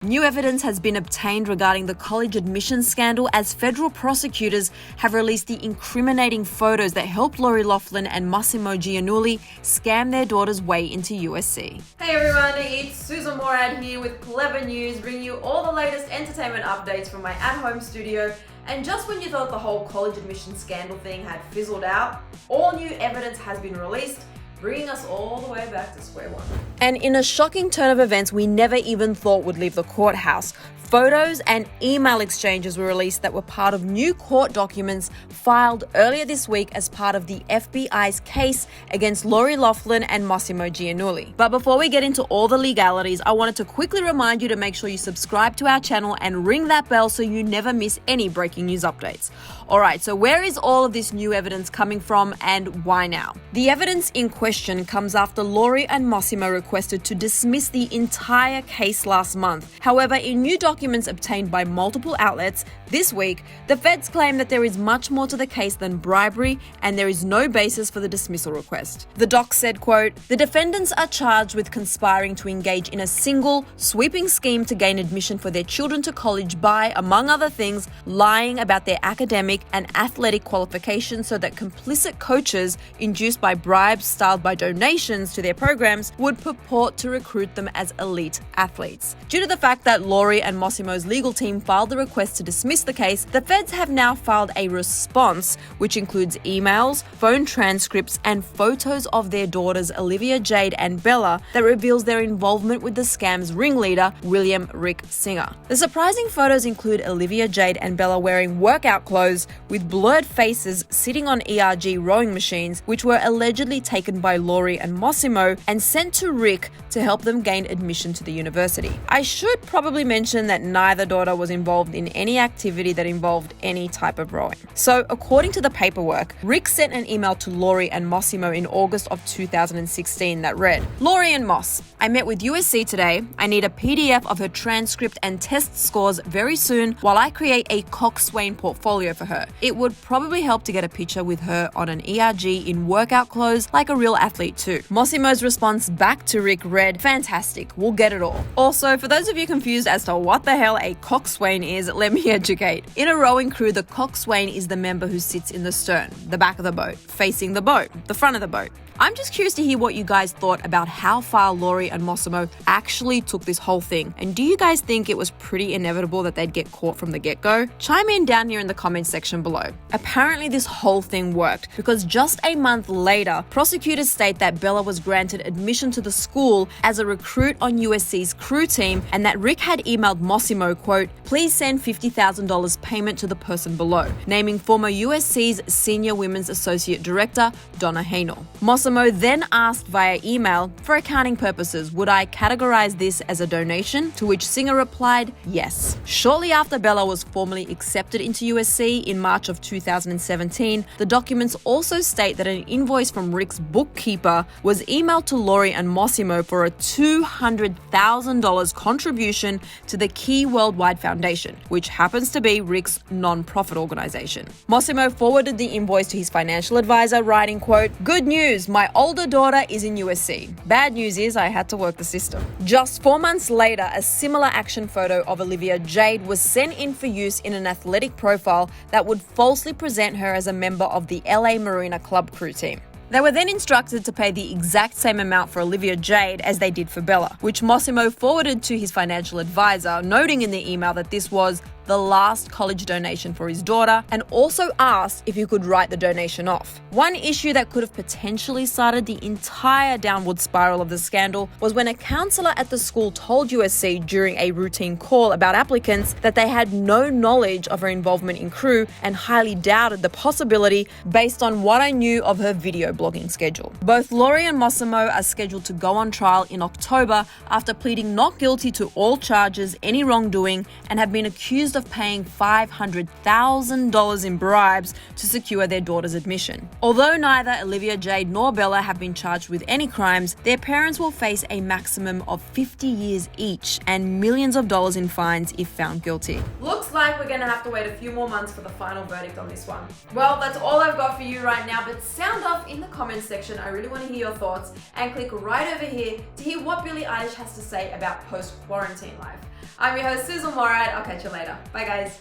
New evidence has been obtained regarding the college admissions scandal as federal prosecutors have released the incriminating photos that helped Loughlin and Mossimo Giannulli scam their daughter's way into USC. Hey everyone, it's Susan Morad here with Clevver News, bringing you all the latest entertainment updates from my at-home studio. And just when you thought the whole college admissions scandal thing had fizzled out, all new evidence has been released, bringing us all the way back to square one. And in a shocking turn of events we never even thought would leave the courthouse, photos and email exchanges were released that were part of new court documents filed earlier this week as part of the FBI's case against Loughlin and Mossimo Giannulli. But before we get into all the legalities, I wanted to quickly remind you to make sure you subscribe to our channel and ring that bell so you never miss any breaking news updates. Alright, so where is all of this new evidence coming from and why now? The evidence in question comes after Lori and Mossimo requested to dismiss the entire case last month. However, in new documents obtained by multiple outlets this week, the feds claim that there is much more to the case than bribery and there is no basis for the dismissal request. The doc said, quote, "The defendants are charged with conspiring to engage in a single, sweeping scheme to gain admission for their children to college by, among other things, lying about their academic and athletic qualifications so that complicit coaches, induced by bribes styled by donations to their programs, would purport to recruit them as elite athletes." Due to the fact that Lori and Mossimo's legal team filed the request to dismiss the case, the feds have now filed a response, which includes emails, phone transcripts, and photos of their daughters Olivia Jade and Bella that reveals their involvement with the scam's ringleader, William Rick Singer. The surprising photos include Olivia Jade and Bella wearing workout clothes with blurred faces sitting on ERG rowing machines, which were allegedly taken by Lori and Mossimo and sent to Rick to help them gain admission to the university. I should probably mention that neither daughter was involved in any activity that involved any type of rowing. So, according to the paperwork, Rick sent an email to Lori and Mossimo in August of 2016 that read, "Lori and Moss, I met with USC today. I need a PDF of her transcript and test scores very soon while I create a coxswain portfolio for her. It would probably help to get a picture with her on an ERG in workout clothes like a real athlete too." Mossimo's response back to Rick read, "Fantastic, we'll get it all." Also, for those of you confused as to what the hell a coxswain is, let me educate. In a rowing crew, the coxswain is the member who sits in the stern, the back of the boat, facing the boat, the front of the boat. I'm just curious to hear what you guys thought about how far Lori and Mossimo actually took this whole thing. And do you guys think it was pretty inevitable that they'd get caught from the get-go? Chime in down here in the comments section below. Apparently this whole thing worked because just a month later, prosecutors state that Bella was granted admission to the school as a recruit on USC's crew team and that Rick had emailed Mossimo, quote, "Please send $50,000 payment to the person below," naming former USC's Senior Women's Associate Director, Donna Haenel. Mossimo then asked via email, "For accounting purposes, would I categorize this as a donation?" To which Singer replied, "Yes." Shortly after Bella was formally accepted into USC in March of 2017, the documents also state that an invoice from Rick's bookkeeper was emailed to Lori and Mossimo for a $200,000 contribution to the Key Worldwide Foundation, which happens to be Rick's non-profit organization. Mossimo forwarded the invoice to his financial advisor, writing, quote, "Good news, my older daughter is in USC. Bad news is I had to work the system." Just 4 months later, a similar action photo of Olivia Jade was sent in for use in an athletic profile that would falsely present her as a member of the LA Marina Club crew team. They were then instructed to pay the exact same amount for Olivia Jade as they did for Bella, which Mossimo forwarded to his financial advisor, noting in the email that this was the last college donation for his daughter, and also asked if he could write the donation off. One issue that could have potentially started the entire downward spiral of the scandal was when a counselor at the school told USC during a routine call about applicants that they had no knowledge of her involvement in crew and highly doubted the possibility based on what I knew of her video blogging schedule. Both Lori and Mossimo are scheduled to go on trial in October after pleading not guilty to all charges, any wrongdoing, and have been accused of paying $500,000 in bribes to secure their daughter's admission. Although neither Olivia Jade nor Bella have been charged with any crimes, their parents will face a maximum of 50 years each and millions of dollars in fines if found guilty. Looks like we're gonna have to wait a few more months for the final verdict on this one. Well, that's all I've got for you right now, but sound off in the comments section. I really want to hear your thoughts, and click right over here to hear what Billie Eilish has to say about post-quarantine life. I'm your host, Susan Morad. I'll catch you later. Bye, guys.